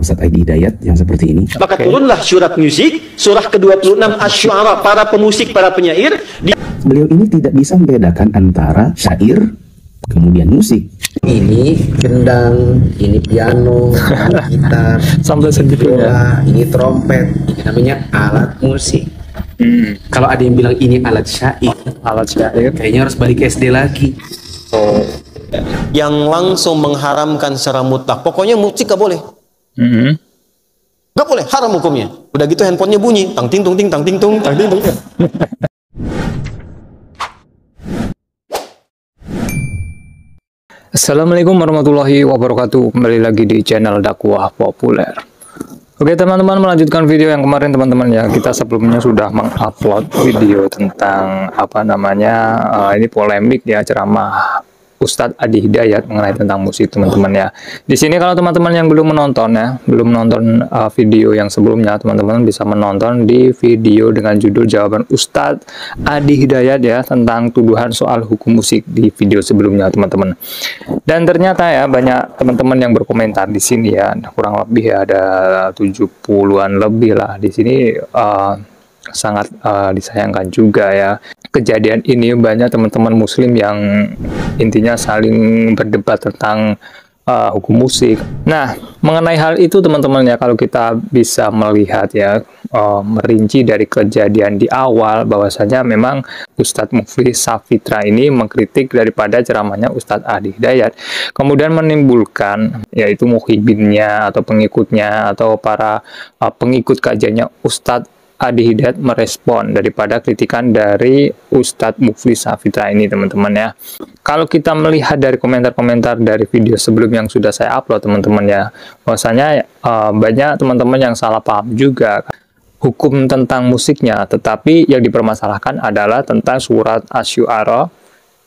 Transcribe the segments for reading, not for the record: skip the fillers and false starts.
Ustadz Adi Hidayat yang seperti ini. Maka turunlah surat musik, surah ke-26 Asy-Syu'ara, para pemusik, para penyair. Beliau ini tidak bisa membedakan antara syair kemudian musik. Ini gendang, ini piano, ini gitar, sampai segitunya. Ini trompet, ini namanya alat musik. Kalau ada yang bilang ini alat syair, kayaknya harus balik ke SD lagi. Yang langsung mengharamkan secara mutlak. Pokoknya musik gak boleh. Gak boleh, haram hukumnya. Udah gitu handphonenya bunyi, tang ting tung ting tang ting tung tang ting tung. Assalamualaikum warahmatullahi wabarakatuh. Kembali lagi di channel dakwah populer. Oke teman-teman, melanjutkan video yang kemarin teman-teman ya. Kita sebelumnya sudah mengupload video tentang ini polemik ya, ceramah Ustadz Adi Hidayat mengenai tentang musik teman-teman ya. Di sini kalau teman-teman yang belum menonton video yang sebelumnya, teman-teman bisa menonton di video dengan judul jawaban Ustadz Adi Hidayat ya tentang tuduhan soal hukum musik di video sebelumnya teman-teman. Dan ternyata ya banyak teman-teman yang berkomentar di sini ya, kurang lebih ya, ada 70-an lebih lah di sini. Sangat disayangkan juga ya kejadian ini. Banyak teman-teman muslim yang intinya saling berdebat tentang hukum musik. Nah, mengenai hal itu teman-teman ya, kalau kita bisa melihat ya, merinci dari kejadian di awal, bahwasanya memang Ustadz Mufli Safitra ini mengkritik daripada ceramahnya Ustadz Adi Hidayat, kemudian menimbulkan yaitu muhibinnya atau pengikutnya atau para pengikut kajiannya Ustadz Adi Hidayat merespon daripada kritikan dari Ustadz Mufli Safitra ini teman-teman ya. Kalau kita melihat dari komentar-komentar dari video sebelum yang sudah saya upload teman-teman ya, bahwasanya banyak teman-teman yang salah paham juga hukum tentang musiknya, tetapi yang dipermasalahkan adalah tentang surat Asy-Syu'ara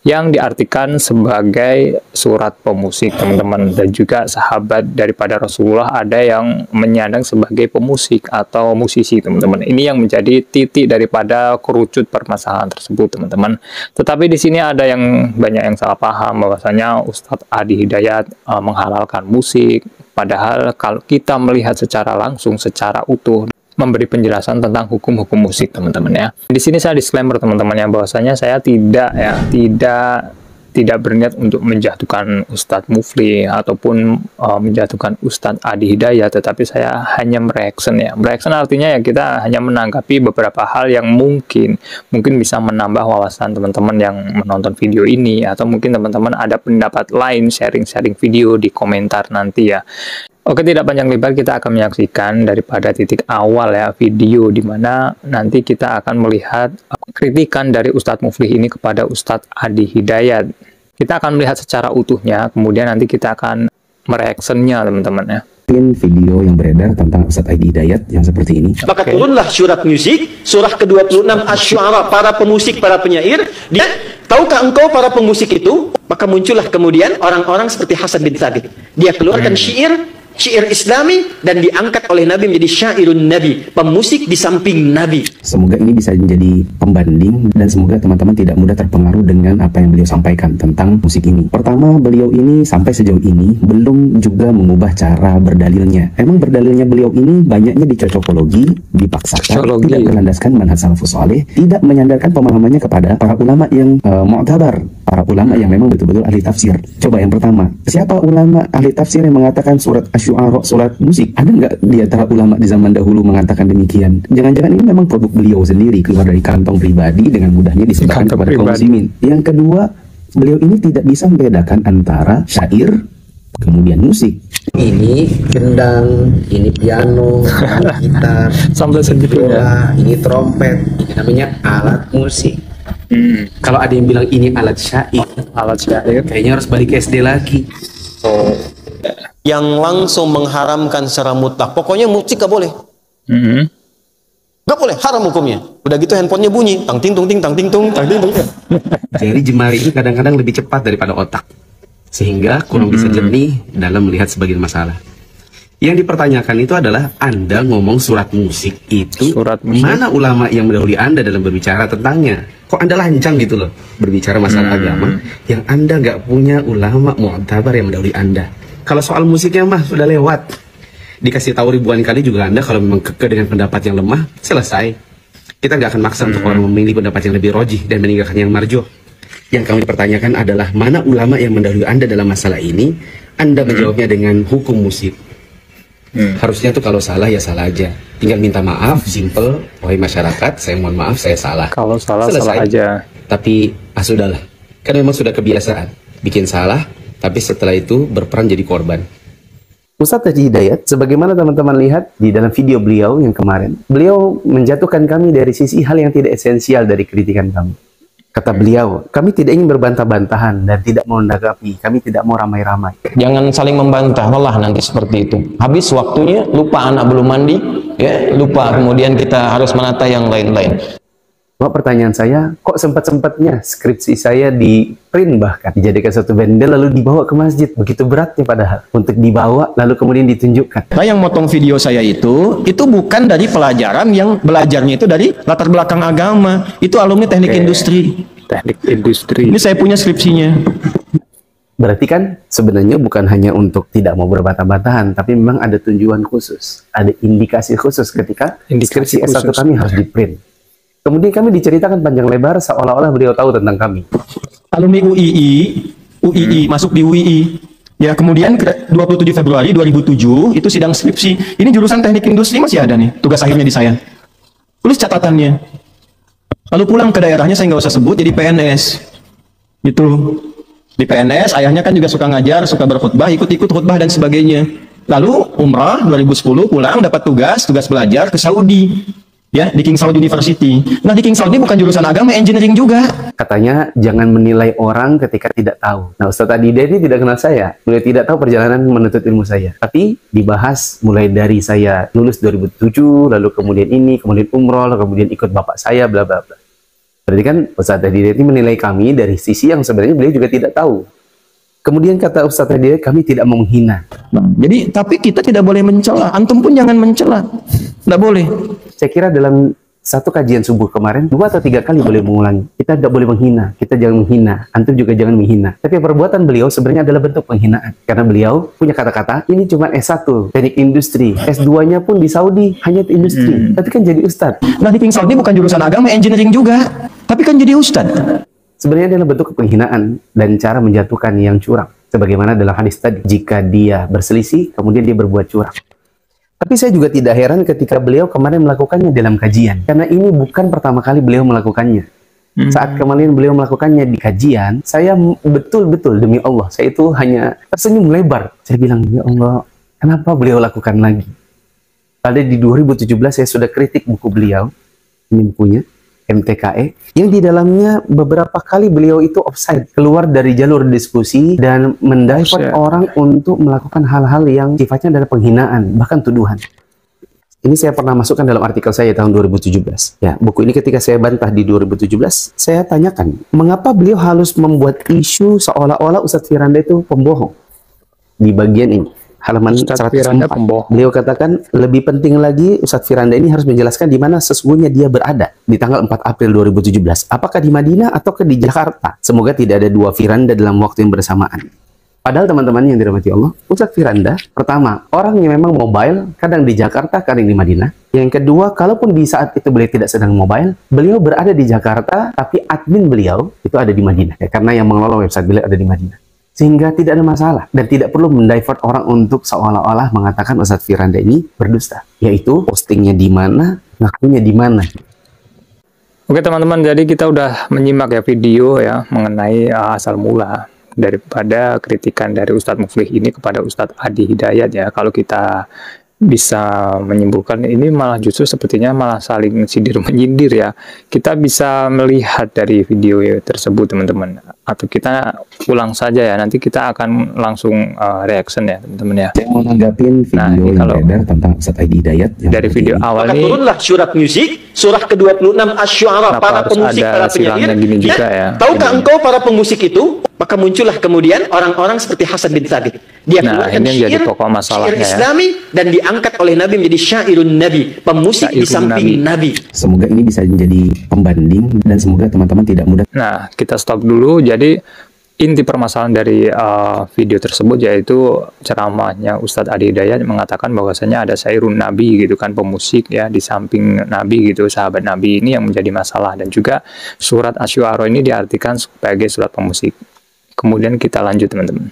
yang diartikan sebagai surat pemusik teman-teman, dan juga sahabat daripada Rasulullah ada yang menyandang sebagai pemusik atau musisi teman-teman. Ini yang menjadi titik daripada kerucut permasalahan tersebut teman-teman. Tetapi di sini ada yang banyak yang salah paham bahwasanya Ustadz Adi Hidayat menghalalkan musik, padahal kalau kita melihat secara langsung, secara utuh, memberi penjelasan tentang hukum-hukum musik teman-teman ya. Di sini saya disclaimer teman-teman ya, bahwasanya saya tidak berniat untuk menjatuhkan Ustadz Mufli ataupun menjatuhkan Ustadz Adi Hidayat, tetapi saya hanya mereaction ya. Mereaction artinya ya kita hanya menanggapi beberapa hal yang mungkin bisa menambah wawasan teman-teman yang menonton video ini, atau mungkin teman-teman ada pendapat lain, sharing-sharing video di komentar nanti ya. Oke, tidak panjang lebar, kita akan menyaksikan daripada titik awal ya video, dimana nanti kita akan melihat kritikan dari Ustadz Mufli ini kepada Ustadz Adi Hidayat. Kita akan melihat secara utuhnya, kemudian nanti kita akan mereactionnya teman-teman ya. Video yang beredar tentang Ustadz Adi Hidayat yang seperti ini. Maka turunlah surat musik, surah ke-26 Asy-Syu'ara, para pemusik, para penyair. Tahukah engkau para pemusik itu? Maka muncullah kemudian orang-orang seperti Hasan bin Thabit. Dia keluarkan syair Islami dan diangkat oleh Nabi menjadi syairun Nabi, pemusik di samping Nabi. Semoga ini bisa menjadi pembanding dan semoga teman-teman tidak mudah terpengaruh dengan apa yang beliau sampaikan tentang musik ini. Pertama, beliau ini sampai sejauh ini belum juga mengubah cara berdalilnya. Emang berdalilnya beliau ini banyaknya dicocokologi, dipaksakan, tidak berlandaskan manhaj salafus saleh, tidak menyandarkan pemahamannya kepada para ulama yang mu'tabar, para ulama yang memang betul-betul ahli tafsir. Coba yang pertama, siapa ulama ahli tafsir yang mengatakan surat Asy-Syu'ara surat musik? Ada nggak di antara ulama di zaman dahulu mengatakan demikian? Jangan-jangan ini memang produk beliau sendiri, keluar dari kantong pribadi dengan mudahnya disebarkan kepada kaum muslimin. Yang kedua, beliau ini tidak bisa membedakan antara syair kemudian musik. Ini gendang, ini piano, ini gitar, sampai segitunya. Ini trompet, ini namanya alat musik. Kalau ada yang bilang ini alat syair, kayaknya harus balik ke SD lagi. Yang langsung mengharamkan secara mutlak. Pokoknya musik gak boleh. Gak boleh, haram hukumnya. Udah gitu handphonenya bunyi, tang ting tung ting tang ting tung tang ting tung. Jadi jemari ini kadang-kadang lebih cepat daripada otak, sehingga kurang bisa jernih dalam melihat sebagian masalah. Yang dipertanyakan itu adalah Anda ngomong surat musik itu, mana ulama yang mendahului Anda dalam berbicara tentangnya? Kok Anda lancang gitu loh berbicara masalah agama yang Anda nggak punya ulama mu'tabar yang mendahului Anda? Kalau soal musiknya mah sudah lewat. Dikasih tahu ribuan kali juga Anda kalau memang kekeh dengan pendapat yang lemah, selesai. Kita nggak akan maksa untuk orang memilih pendapat yang lebih rojih dan meninggalkan yang marjuh. Yang kami pertanyakan adalah mana ulama yang mendahului Anda dalam masalah ini. Anda menjawabnya dengan hukum musik. Harusnya tuh kalau salah ya salah aja. Tinggal minta maaf, simple. Wahai masyarakat, saya mohon maaf, saya salah. Kalau salah, Selesai. salah aja. Tapi sudahlah. Kan memang sudah kebiasaan. Bikin salah, tapi setelah itu berperan jadi korban. Ustadz Haji Hidayat, sebagaimana teman-teman lihat di dalam video beliau yang kemarin, beliau menjatuhkan kami dari sisi hal yang tidak esensial dari kritikan kami. Kata beliau, kami tidak ingin berbantah-bantahan dan tidak mau menanggapi, kami tidak mau ramai-ramai. Jangan saling membantah, lelah nanti seperti itu. Habis waktunya, lupa anak belum mandi, ya, lupa kemudian kita harus menata yang lain-lain. Cuma pertanyaan saya, kok sempat-sempatnya skripsi saya di print bahkan dijadikan satu bendel lalu dibawa ke masjid, begitu beratnya padahal untuk dibawa lalu kemudian ditunjukkan. Nah, yang motong video saya itu bukan dari pelajaran yang belajarnya itu dari latar belakang agama, itu alumni teknik industri. Teknik industri. Ini saya punya skripsinya. Berarti kan sebenarnya bukan hanya untuk tidak mau berbantah-bantahan, tapi memang ada tujuan khusus, ada indikasi khusus ketika skripsi S1 kami harus di print. Kemudian kami diceritakan panjang lebar seolah-olah beliau tahu tentang kami. Alumni UII masuk di UII. Ya, kemudian 27 Februari 2007 itu sidang skripsi. Ini jurusan teknik industri masih ada nih, tugas akhirnya di saya. Tulis catatannya. Lalu pulang ke daerahnya, saya nggak usah sebut, jadi PNS. Gitu. Di PNS, ayahnya kan juga suka ngajar, suka berkhutbah, ikut-ikut khutbah dan sebagainya. Lalu umrah 2010 pulang dapat tugas belajar ke Saudi. Ya, di King Saud University. Nah, di King Saud ini bukan jurusan agama, engineering juga. Katanya jangan menilai orang ketika tidak tahu. Nah, Ustadz Adi ini tidak kenal saya. Beliau tidak tahu perjalanan menuntut ilmu saya. Tapi dibahas mulai dari saya lulus 2007, lalu kemudian ini, kemudian umroh, lalu kemudian ikut bapak saya, bla bla bla. Berarti kan Ustadz Adi ini menilai kami dari sisi yang sebenarnya beliau juga tidak tahu. Kemudian kata Ustadz Adi, kami tidak mau menghina. Jadi, tapi kita tidak boleh mencela. Antum pun jangan mencela. Tidak boleh. Saya kira dalam satu kajian subuh kemarin 2 atau 3 kali boleh mengulangi. Kita tidak boleh menghina, kita jangan menghina, antum juga jangan menghina. Tapi perbuatan beliau sebenarnya adalah bentuk penghinaan. Karena beliau punya kata-kata, ini cuma S1, teknik industri. S2-nya pun di Saudi, hanya industri. Tapi kan jadi ustadz. Nah, di King Saudi bukan jurusan agama, engineering juga. Tapi kan jadi ustadz. Sebenarnya adalah bentuk penghinaan dan cara menjatuhkan yang curang. Sebagaimana dalam hadis tadi, jika dia berselisih, kemudian dia berbuat curang. Tapi saya juga tidak heran ketika beliau kemarin melakukannya dalam kajian. Karena ini bukan pertama kali beliau melakukannya. Saat kemarin beliau melakukannya di kajian, saya betul-betul demi Allah, saya itu hanya tersenyum lebar. Saya bilang, ya Allah, kenapa beliau lakukan lagi? Pada di 2017 saya sudah kritik buku beliau, ini bukunya, MTKE, yang di dalamnya beberapa kali beliau itu offside, keluar dari jalur diskusi dan mendivert orang untuk melakukan hal-hal yang sifatnya adalah penghinaan, bahkan tuduhan. Ini saya pernah masukkan dalam artikel saya tahun 2017. Ya, buku ini ketika saya bantah di 2017, saya tanyakan, mengapa beliau harus membuat isu seolah-olah Ustadz Firanda itu pembohong? Di bagian ini, halaman 104, beliau katakan lebih penting lagi Ustadz Firanda ini harus menjelaskan di mana sesungguhnya dia berada di tanggal 4 April 2017. Apakah di Madinah atau di Jakarta? Semoga tidak ada 2 Firanda dalam waktu yang bersamaan. Padahal teman-teman yang dirahmati Allah, Ustadz Firanda, pertama, orang yang memang mobile, kadang di Jakarta, kadang di Madinah. Yang kedua, kalaupun di saat itu beliau tidak sedang mobile, beliau berada di Jakarta, tapi admin beliau itu ada di Madinah. Ya, karena yang mengelola website beliau ada di Madinah. Sehingga tidak ada masalah dan tidak perlu mendivert orang untuk seolah-olah mengatakan Ustadz Firanda ini berdusta, yaitu postingnya di mana, ngakunya di mana. Oke teman-teman, jadi kita udah menyimak ya video ya mengenai asal mula daripada kritikan dari Ustadz Muflih ini kepada Ustadz Adi Hidayat ya. Kalau kita bisa menyimpulkan ini malah justru sepertinya malah saling sindir menyindir ya. Kita bisa melihat dari video tersebut teman-teman, atau kita ulang saja ya, nanti kita akan langsung reaction ya teman-teman ya. Saya mau nanggapin video yang beredar tentang Ustadz Adi Hidayat dari video awal maka ini. Turunlah surat musik, surah ke-26 Asy-Syu'ara, para pemusik, para penyair. Gini juga ya. Tahukah engkau para pemusik itu? Maka muncullah kemudian orang-orang seperti Hasan bin Thabit. Dia keluarkan ini syair, syair Islami dan diangkat oleh Nabi menjadi syairun Nabi, pemusik di samping Nabi. Semoga ini bisa menjadi pembanding dan semoga teman-teman tidak mudah. Nah, kita stop dulu. Jadi inti permasalahan dari video tersebut yaitu ceramahnya Ustadz Adi Hidayat mengatakan bahwasanya ada Sairun Nabi gitu kan, pemusik ya di samping Nabi gitu, sahabat Nabi ini yang menjadi masalah, dan juga surat Asy-Syu'ara ini diartikan sebagai surat pemusik. Kemudian kita lanjut teman-teman.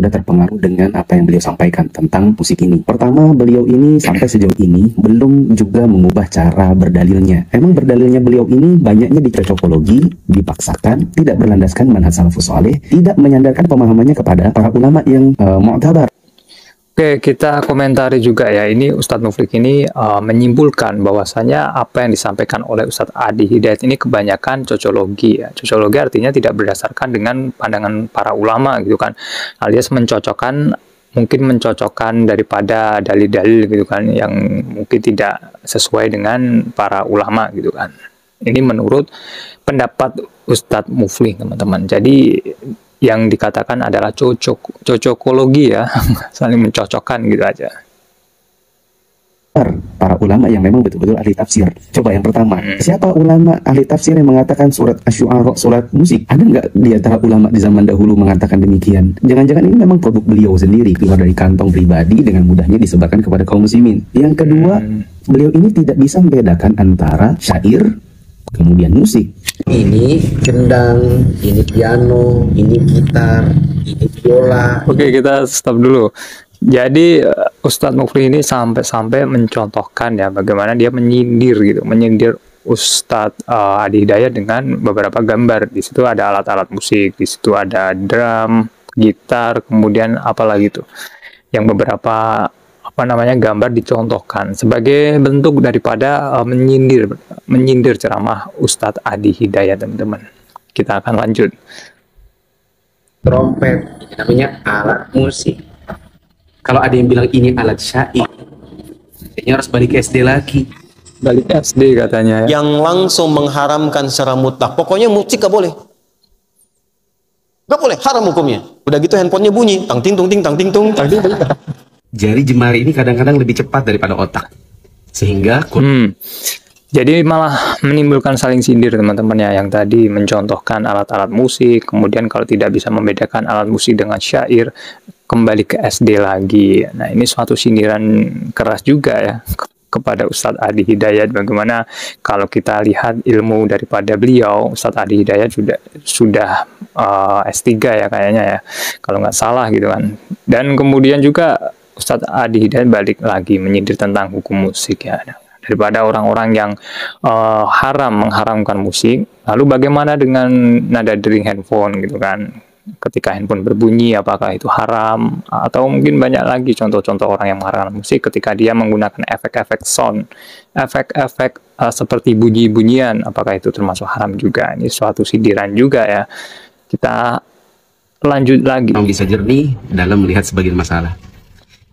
Sudah terpengaruh dengan apa yang beliau sampaikan tentang musik ini. Pertama, beliau ini sampai sejauh ini belum juga mengubah cara berdalilnya. Emang berdalilnya beliau ini banyaknya dicocokologi, dipaksakan, tidak berlandaskan manhaj salafus saleh, tidak menyandarkan pemahamannya kepada para ulama yang mu'tabar. Oke, kita komentari juga ya. Ini Ustadz Muflik ini menyimpulkan bahwasanya apa yang disampaikan oleh Ustadz Adi Hidayat ini kebanyakan cocologi ya. Cocologi artinya tidak berdasarkan dengan pandangan para ulama gitu kan, alias mungkin mencocokkan daripada dalil-dalil gitu kan yang mungkin tidak sesuai dengan para ulama gitu kan. Ini menurut pendapat Ustadz Muflik teman-teman. Jadi yang dikatakan adalah cocokologi ya, saling mencocokkan gitu aja. Para ulama yang memang betul-betul ahli tafsir. Coba yang pertama, siapa ulama ahli tafsir yang mengatakan surat Asy-Syu'ara surat musik? Ada nggak di antara ulama di zaman dahulu mengatakan demikian? Jangan-jangan ini memang produk beliau sendiri, keluar dari kantong pribadi dengan mudahnya disebarkan kepada kaum muslimin. Yang kedua, beliau ini tidak bisa membedakan antara syair kemudian musik. Ini gendang, ini piano, ini gitar, ini biola. Oke, kita stop dulu. Jadi Ustadz Muflik ini sampai mencontohkan ya bagaimana dia menyindir Ustadz Adi Hidayat dengan beberapa gambar. Di situ ada alat-alat musik, di situ ada drum, gitar, kemudian apalagi tuh yang beberapa gambar dicontohkan sebagai bentuk daripada menyindir ceramah Ustadz Adi Hidayat teman-teman. Kita akan lanjut. Trompet, ini namanya alat musik. Kalau ada yang bilang ini alat syair, kayaknya harus balik ke SD lagi. Balik SD katanya ya. Yang langsung mengharamkan secara mutlak. Pokoknya musik gak boleh. Gak boleh, haram hukumnya. Udah gitu handphonenya bunyi, tang ting tung ting tang ting tung tang ting tung. Jari jemari ini kadang-kadang lebih cepat daripada otak, sehingga jadi malah menimbulkan saling sindir teman-teman ya, yang tadi mencontohkan alat-alat musik, kemudian kalau tidak bisa membedakan alat musik dengan syair, kembali ke SD lagi. Nah, ini suatu sindiran keras juga ya kepada Ustadz Adi Hidayat. Bagaimana kalau kita lihat ilmu daripada beliau, Ustadz Adi Hidayat sudah S3 ya kayaknya ya, kalau nggak salah gitu kan. Dan kemudian juga Ustadz Adi Hidayat balik lagi menyindir tentang hukum musik ya, daripada orang-orang yang mengharamkan musik. Lalu bagaimana dengan nada dering handphone gitu kan, ketika handphone berbunyi apakah itu haram, atau mungkin banyak lagi contoh-contoh orang yang mengharamkan musik ketika dia menggunakan efek-efek sound, efek-efek seperti bunyi-bunyian, apakah itu termasuk haram juga. Ini suatu sindiran juga ya. Kita lanjut lagi. bisa jernih dalam melihat sebagian masalah.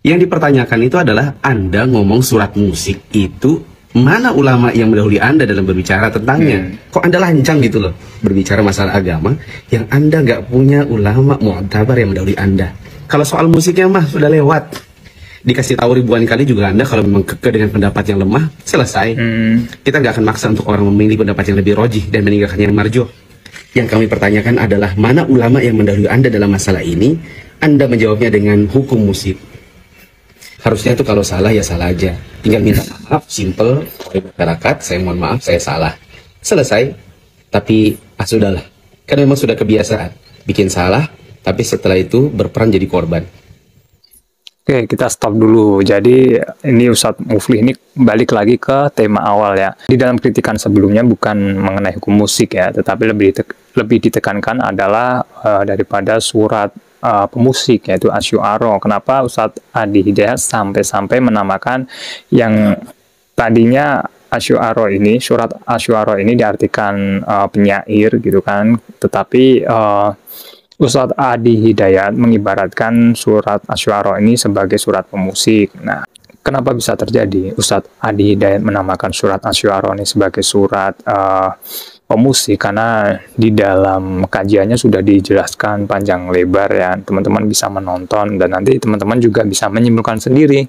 Yang dipertanyakan itu adalah Anda ngomong surat musik itu, mana ulama yang mendahului Anda dalam berbicara tentangnya? Kok Anda lancang gitu loh berbicara masalah agama yang Anda nggak punya ulama mu'tabar yang mendahului Anda. Kalau soal musiknya mah sudah lewat, dikasih tahu ribuan kali juga Anda kalau memang kekeh dengan pendapat yang lemah, selesai. Kita nggak akan maksa untuk orang memilih pendapat yang lebih rojih dan meninggalkan yang marjuh. Yang kami pertanyakan adalah mana ulama yang mendahului Anda dalam masalah ini? Anda menjawabnya dengan hukum musik. Harusnya itu kalau salah ya salah aja, tinggal minta maaf, simple, masyarakat, saya mohon maaf, saya salah, selesai. Tapi sudahlah, kan memang sudah kebiasaan bikin salah, tapi setelah itu berperan jadi korban. Oke, kita stop dulu. Jadi ini Ustadz Muflik ini balik lagi ke tema awal ya. Di dalam kritikan sebelumnya bukan mengenai hukum musik ya, tetapi lebih ditekankan adalah daripada surat pemusik, yaitu Asy-Syu'ara. Kenapa Ustadz Adi Hidayat sampai menamakan yang tadinya Asy-Syu'ara ini, surat Asy-Syu'ara ini diartikan penyair gitu kan, tetapi Ustadz Adi Hidayat mengibaratkan surat Asy-Syu'ara ini sebagai surat pemusik. Nah, kenapa bisa terjadi Ustadz Adi Hidayat menamakan surat Asy-Syu'ara ini sebagai surat pemusik? Karena di dalam kajiannya sudah dijelaskan panjang lebar ya, teman-teman bisa menonton dan nanti teman-teman juga bisa menyimpulkan sendiri.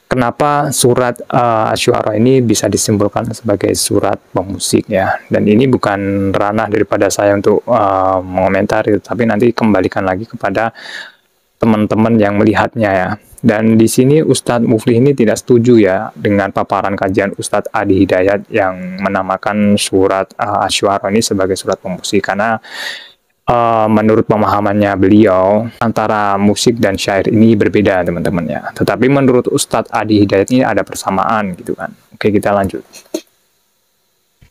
kenapa surat Asy-Syu'ara ini bisa disimpulkan sebagai surat pemusik ya. Dan ini bukan ranah daripada saya untuk mengomentari, tapi nanti kembalikan lagi kepada teman-teman yang melihatnya ya. Dan di sini Ustadz Muflih ini tidak setuju ya dengan paparan kajian Ustadz Adi Hidayat yang menamakan surat Asy-Syu'ara ini sebagai surat pemusik, karena menurut pemahamannya beliau, antara musik dan syair ini berbeda teman-teman ya. Tetapi menurut Ustadz Adi Hidayat ini ada persamaan gitu kan. Oke, kita lanjut.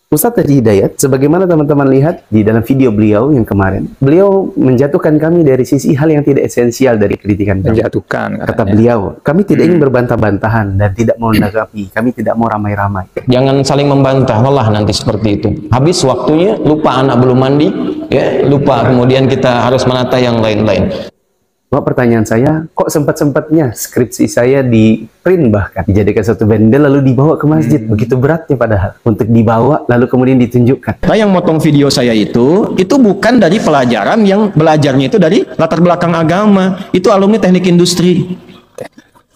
Ustadz Adi Hidayat, sebagaimana teman-teman lihat di dalam video beliau yang kemarin, beliau menjatuhkan kami dari sisi hal yang tidak esensial dari kritikan kami. Menjatuhkan, kata beliau, kami tidak ingin berbantah-bantahan dan tidak mau menanggapi, kami tidak mau ramai-ramai. Jangan saling membantah, lelah nanti seperti itu. Habis waktunya, lupa anak belum mandi, ya, lupa kemudian kita harus menata yang lain-lain. Cuma pertanyaan saya, kok sempat-sempatnya skripsi saya di print, bahkan dijadikan satu bendel lalu dibawa ke masjid, begitu beratnya padahal untuk dibawa lalu kemudian ditunjukkan. Nah, yang motong video saya itu bukan dari pelajaran yang belajarnya itu dari latar belakang agama, itu alumni teknik industri.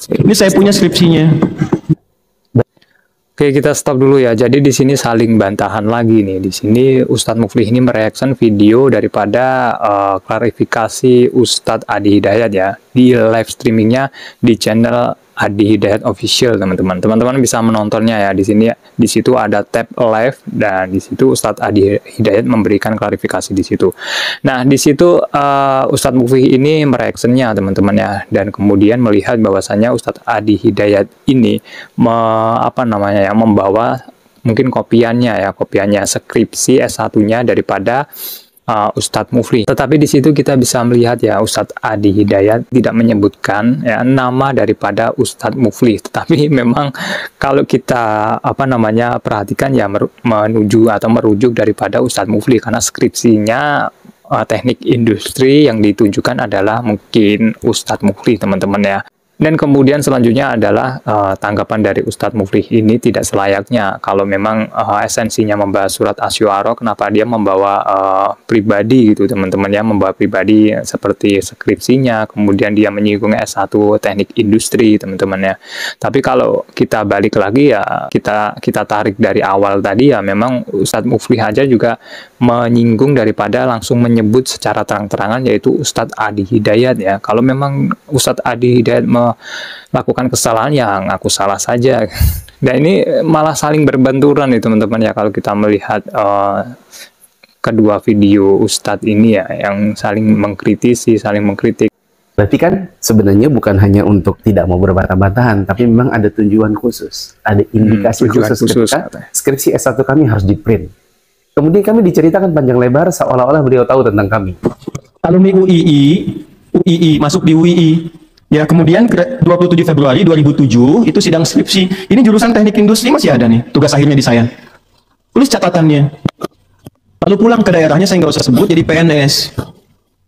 Ini saya punya skripsinya. Oke, kita stop dulu ya. Jadi di sini saling bantahan lagi nih. Di sini Ustadz Muflih ini mereaction video daripada klarifikasi Ustadz Adi Hidayat ya di live streamingnya di channel Adi Hidayat Official, teman-teman. Teman-teman bisa menontonnya ya di sini. Di situ ada tab live dan di situ Ustadz Adi Hidayat memberikan klarifikasi di situ. Nah, di situ Ustadz Muflih ini mereactionnya, teman-teman ya, dan kemudian melihat bahwasannya Ustadz Adi Hidayat ini membawa mungkin kopiannya skripsi S1-nya daripada Ustadz Muflih. Tetapi di situ kita bisa melihat ya, Ustadz Adi Hidayat tidak menyebutkan ya nama daripada Ustadz Muflih. Tetapi memang kalau kita perhatikan ya merujuk daripada Ustadz Muflih, karena skripsinya teknik industri yang ditunjukkan adalah mungkin Ustadz Muflih, teman-teman ya. Dan kemudian selanjutnya adalah tanggapan dari Ustadz Muflih ini tidak selayaknya. Kalau memang esensinya membahas surat Asy-Syu'ara, kenapa dia membawa pribadi gitu, teman-teman ya, membawa pribadi seperti skripsinya, kemudian dia menyinggung S1 teknik industri, teman-teman ya. Tapi kalau kita balik lagi ya, kita tarik dari awal tadi ya, memang Ustadz Muflih aja juga menyinggung daripada langsung menyebut secara terang-terangan, yaitu Ustadz Adi Hidayat ya. Kalau memang Ustadz Adi Hidayat melakukan kesalahan, yang aku salah saja. Dan ini malah saling berbenturan nih teman-teman ya, kalau kita melihat kedua video Ustadz ini ya, yang saling mengkritisi, saling mengkritik. Berarti kan sebenarnya bukan hanya untuk tidak mau berbantah-bantahan, tapi memang ada tujuan khusus, ada indikasi khusus ketika skripsi S1 kami harus di print. Kemudian kami diceritakan panjang lebar seolah-olah beliau tahu tentang kami. Alumni UII masuk di UII. Ya, kemudian 27 Februari 2007 itu sidang skripsi. Ini jurusan teknik industri masih ada nih, tugas akhirnya di saya. Tulis catatannya. Lalu pulang ke daerahnya, saya nggak usah sebut, jadi PNS.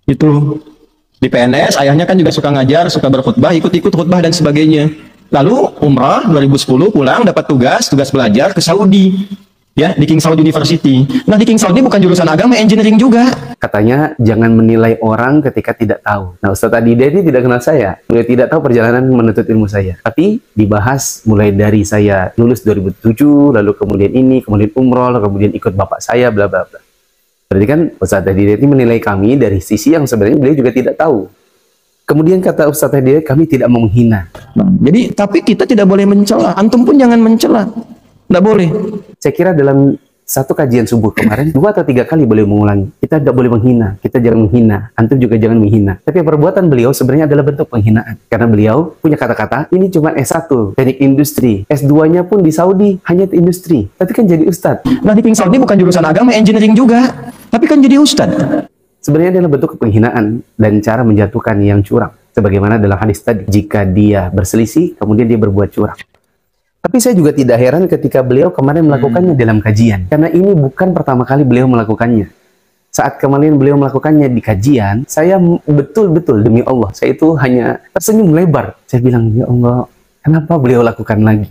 Itu di PNS, ayahnya kan juga suka ngajar, suka berkhutbah, ikut-ikut khutbah dan sebagainya. Lalu umrah 2010 pulang, dapat tugas belajar ke Saudi. Ya, di King Saud University. Nah, di King Saud ini bukan jurusan agama, engineering juga. Katanya jangan menilai orang ketika tidak tahu. Nah, Ustadz Adi Hidayat ini tidak kenal saya. Beliau tidak tahu perjalanan menuntut ilmu saya. Tapi dibahas mulai dari saya lulus 2007, lalu kemudian ini, kemudian umroh, lalu kemudian ikut bapak saya, bla bla bla. Berarti kan Ustadz Adi Hidayat ini menilai kami dari sisi yang sebenarnya beliau juga tidak tahu. Kemudian kata Ustadz Adi Hidayat, kami tidak mau menghina. Jadi, tapi kita tidak boleh mencela. Antum pun jangan mencela. Nggak boleh. Saya kira dalam satu kajian subuh kemarin 2 atau 3 kali beliau mengulangi, kita tidak boleh menghina, kita jangan menghina, antum juga jangan menghina. Tapi perbuatan beliau sebenarnya adalah bentuk penghinaan, karena beliau punya kata-kata ini cuma S1 teknik industri, S2-nya pun di Saudi hanya industri, tapi kan jadi ustadz. Nah, di King Saudi bukan jurusan agama, engineering juga, tapi kan jadi ustadz. Sebenarnya adalah bentuk penghinaan dan cara menjatuhkan yang curang, sebagaimana dalam hadis tadi, jika dia berselisih kemudian dia berbuat curang. Tapi saya juga tidak heran ketika beliau kemarin melakukannya dalam kajian. Karena ini bukan pertama kali beliau melakukannya. Saat kemarin beliau melakukannya di kajian, saya betul-betul demi Allah, saya itu hanya tersenyum lebar. Saya bilang, ya Allah, kenapa beliau lakukan lagi?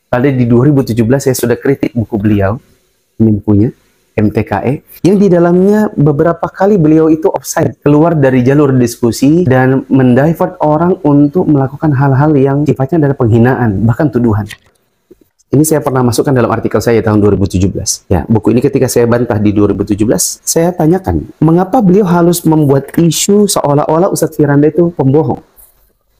Pada di 2017 saya sudah kritik buku beliau, ini bukunya, MTKE, yang di dalamnya beberapa kali beliau itu offside, keluar dari jalur diskusi dan mendivert orang untuk melakukan hal-hal yang sifatnya adalah penghinaan, bahkan tuduhan. Ini saya pernah masukkan dalam artikel saya tahun 2017. Ya, buku ini ketika saya bantah di 2017, saya tanyakan, mengapa beliau harus membuat isu seolah-olah Ustadz Firanda itu pembohong?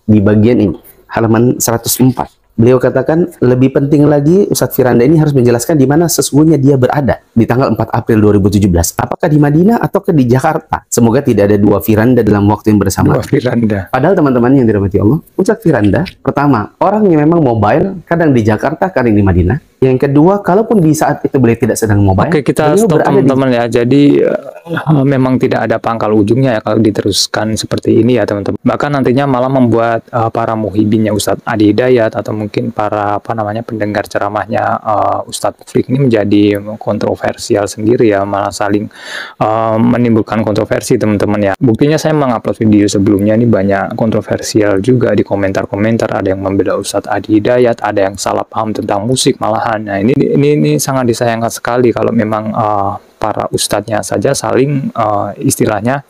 Di bagian ini, halaman 104. Beliau katakan, lebih penting lagi Ustadz Firanda ini harus menjelaskan di mana sesungguhnya dia berada di tanggal 4 April 2017. Apakah di Madinah atau di Jakarta? Semoga tidak ada dua Firanda dalam waktu yang bersamaan. Dua Firanda. Padahal teman-teman yang dirahmati Allah, Ustadz Firanda, pertama, orang yang memang mobile, kadang di Jakarta, kadang di Madinah. Yang kedua, kalaupun di saat itu beliau tidak sedang mobile. Oke, kita stop teman-teman ya. Jadi memang tidak ada pangkal ujungnya ya kalau diteruskan seperti ini ya teman-teman. Bahkan nantinya malah membuat para muhibinnya Ustadz Adi Hidayat atau mungkin para pendengar ceramahnya Ustadz Muflik ini menjadi kontroversial sendiri ya, malah saling menimbulkan kontroversi teman-teman ya. Buktinya saya mengupload video sebelumnya ini banyak kontroversial juga di komentar-komentar, ada yang membela Ustadz Adi Hidayat, ada yang salah paham tentang musik malahan. Nah ini sangat disayangkan sekali kalau memang para ustadznya saja saling istilahnya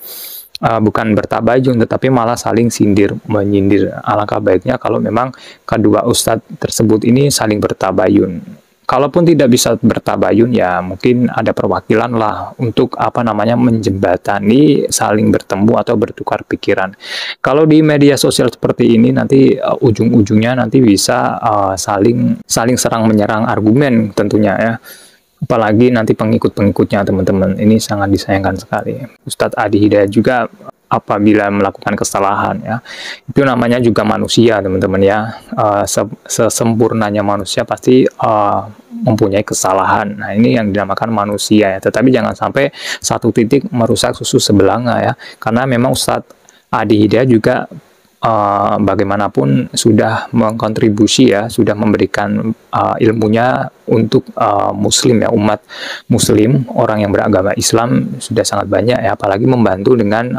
bukan bertabayun tetapi malah saling sindir menyindir. Alangkah baiknya kalau memang kedua ustadz tersebut ini saling bertabayun. Kalaupun tidak bisa bertabayun ya mungkin ada perwakilan lah untuk menjembatani saling bertemu atau bertukar pikiran. Kalau di media sosial seperti ini nanti ujung-ujungnya nanti bisa saling serang menyerang argumen tentunya ya. Apalagi nanti pengikut-pengikutnya teman-teman, ini sangat disayangkan sekali. Ustadz Adi Hidayat juga apabila melakukan kesalahan ya, itu namanya juga manusia teman-teman ya. Sesempurnanya manusia pasti mempunyai kesalahan. Nah ini yang dinamakan manusia ya. Tetapi jangan sampai satu titik merusak susu sebelanga ya, karena memang Ustadz Adi Hidayat juga bagaimanapun sudah mengkontribusi ya, sudah memberikan ilmunya untuk muslim ya, umat muslim, orang yang beragama Islam sudah sangat banyak ya, apalagi membantu dengan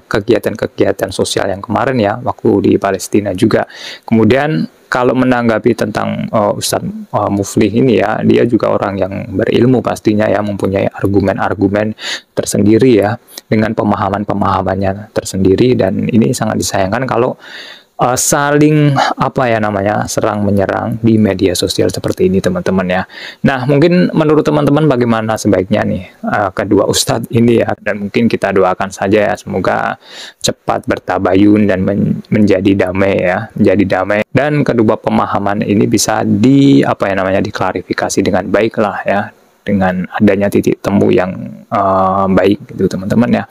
kegiatan-kegiatan sosial yang kemarin ya, waktu di Palestina juga. Kemudian kalau menanggapi tentang Ustadz Muflih ini ya, dia juga orang yang berilmu pastinya ya, mempunyai argumen-argumen tersendiri ya, dengan pemahaman-pemahamannya tersendiri, dan ini sangat disayangkan kalau saling serang menyerang di media sosial seperti ini teman-teman ya. Nah mungkin menurut teman-teman bagaimana sebaiknya nih kedua ustadz ini ya, dan mungkin kita doakan saja ya semoga cepat bertabayun dan menjadi damai ya, menjadi damai, dan kedua pemahaman ini bisa diklarifikasi dengan baik lah ya, dengan adanya titik temu yang baik gitu teman-teman ya.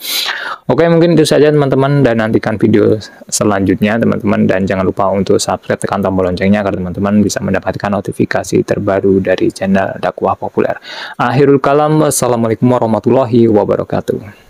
Oke, mungkin itu saja teman-teman, dan nantikan video selanjutnya teman-teman, dan jangan lupa untuk subscribe, tekan tombol loncengnya agar teman-teman bisa mendapatkan notifikasi terbaru dari channel Dakwah Populer. Akhirul kalam, wassalamualaikum warahmatullahi wabarakatuh.